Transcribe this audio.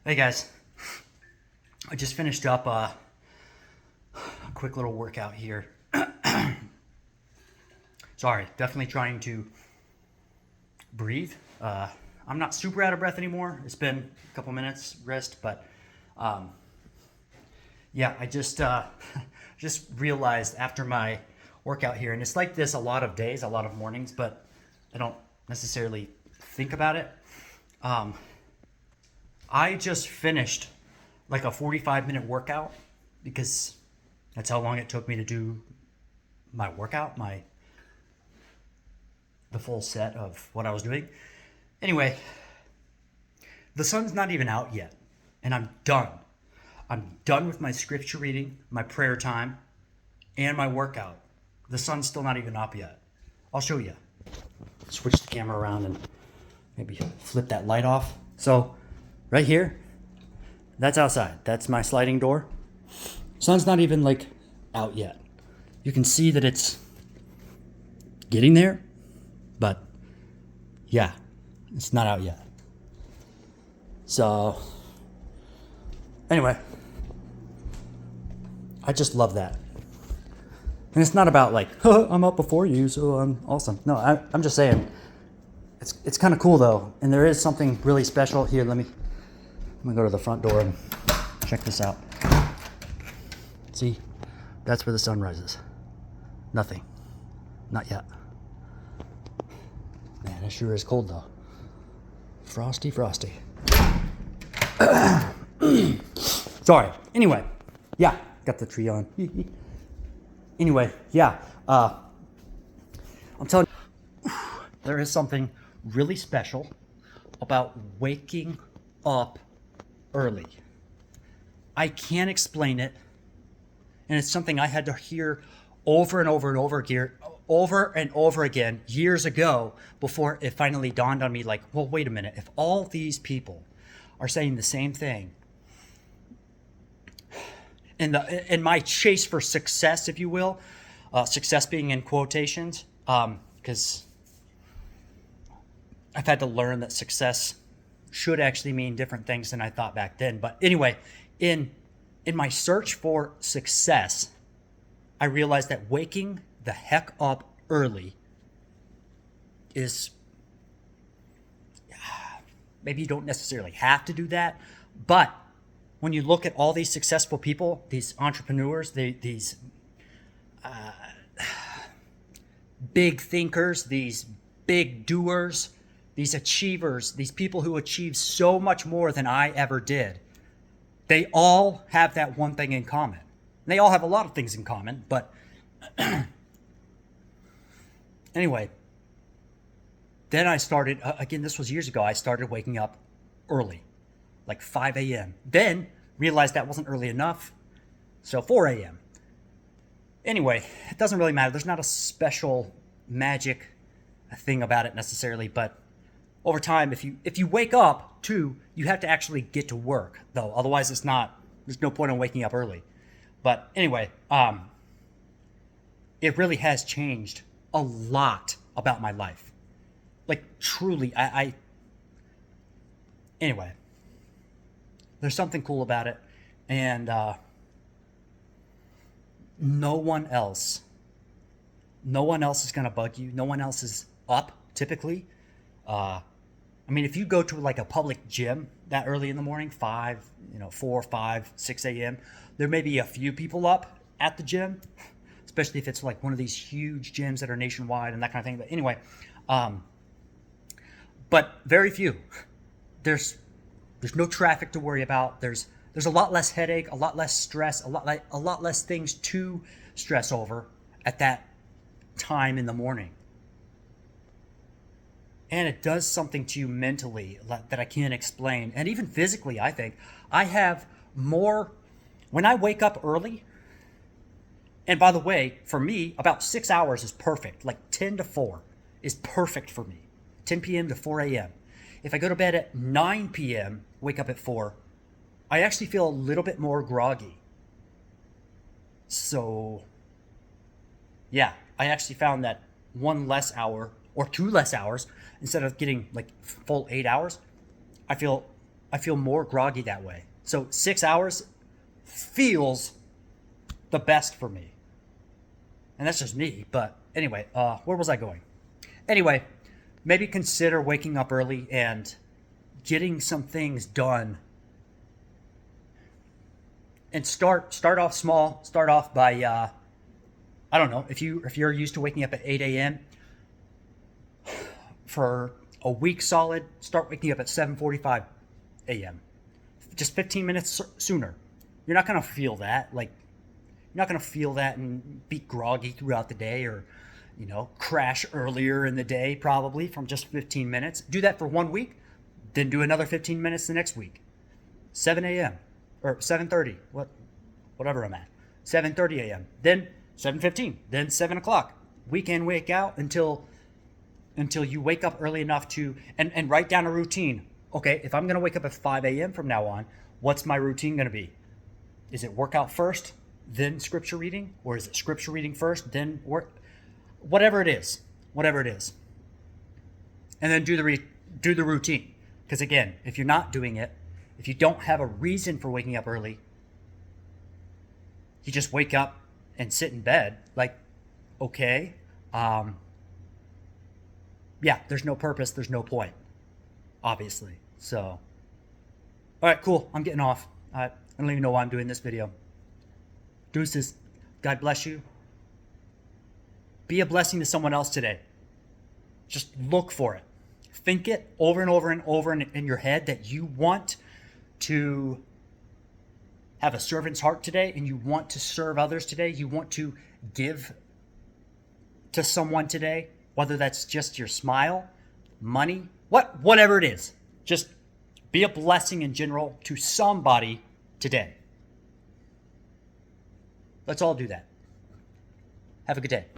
Hey guys, I just finished up a quick little workout here. Sorry, definitely trying to breathe. I'm not super out of breath anymore. It's been a couple minutes rest, but um, yeah, I just just realized after my workout here, and it's like this a lot of days, a lot of mornings, but I don't necessarily think about it. Um, I just finished like a 45-minute workout because that's how long it took me to do my workout, the full set of what I was doing. Anyway, the sun's not even out yet, and I'm done. I'm done with my scripture reading, my prayer time, and my workout. The sun's still not even up yet. I'll show you. Switch the camera around and maybe flip that light off. So, right here, that's outside. That's my sliding door. Sun's not even like out yet. You can see that it's getting there, but yeah, it's not out yet. So, anyway, I just love that. And it's not about like, I'm up before you, so I'm awesome. No, I'm just saying, it's kind of cool though. And there is something really special here. I'm gonna go to the front door and check this out. See, that's where the sun rises. Nothing, not yet. Man, it sure is cold though. Frosty, frosty. Sorry. Anyway, yeah, got the tree on. Anyway, yeah, I'm telling you, there is something really special about waking up early. I can't explain it, and it's something I had to hear over and over and over again years ago before it finally dawned on me, like, well, wait a minute, if all these people are saying the same thing, in my chase for success, if you will, success being in quotations, because I've had to learn that success should actually mean different things than I thought back then. But anyway, in my search for success, I realized that waking the heck up early is, maybe you don't necessarily have to do that, but when you look at all these successful people, these entrepreneurs, these big thinkers, these big doers, these achievers, these people who achieve so much more than I ever did, they all have that one thing in common. They all have a lot of things in common, but anyway, then I started, again, this was years ago, I started waking up early, like 5 a.m. Then realized that wasn't early enough, so 4 a.m. Anyway, it doesn't really matter. There's not a special magic thing about it necessarily, but over time, if you wake up too, you have to actually get to work, though. Otherwise, there's no point in waking up early. But anyway, it really has changed a lot about my life. Like, truly, anyway, there's something cool about it, and no one else is going to bug you. No one else is up, typically. I mean, if you go to like a public gym that early in the morning, 4, 5, 6 a.m., there may be a few people up at the gym, especially if it's like one of these huge gyms that are nationwide and that kind of thing. But anyway, but very few. There's no traffic to worry about. There's a lot less headache, a lot less stress, a lot less things to stress over at that time in the morning. And it does something to you mentally that I can't explain. And even physically, I think. I have more, when I wake up early, and by the way, for me, about 6 hours is perfect. Like 10 to 4 is perfect for me. 10 p.m. to 4 a.m. If I go to bed at 9 p.m., wake up at 4, I actually feel a little bit more groggy. So, yeah, I actually found that 1 less hour or 2 less hours, instead of getting like full 8 hours, I feel I feel more groggy that way. So 6 hours feels the best for me. And that's just me. But anyway, where was I going? Anyway, maybe consider waking up early and getting some things done. And start off small. Start off by I don't know, if you're used to waking up at 8 a.m. for a week solid, start waking up at 7:45 a.m. Just 15 minutes sooner. You're not gonna feel that. Like, you're not gonna feel that and be groggy throughout the day, or crash earlier in the day probably from just 15 minutes. Do that for 1 week, then do another 15 minutes the next week. 7 a.m. or 7:30, whatever I'm at. 7:30 a.m. Then 7:15, then 7 o'clock. Week in, week out until you wake up early enough to and write down a routine. Okay, if I'm gonna wake up at 5 a.m. from now on, what's my routine gonna be? Is it workout first, then scripture reading, or is it scripture reading first, then work? Whatever it is, and then do the routine. Because again, if you're not doing it, if you don't have a reason for waking up early, you just wake up and sit in bed. Like, okay, yeah, there's no purpose, there's no point, obviously. So, all right, cool. I'm getting off. I don't even know why I'm doing this video. Deuces. God bless you. Be a blessing to someone else today. Just look for it. Think it over and over and over in your head that you want to have a servant's heart today, and you want to serve others today. You want to give to someone today, whether that's just your smile, money, whatever it is. Just be a blessing in general to somebody today. Let's all do that. Have a good day.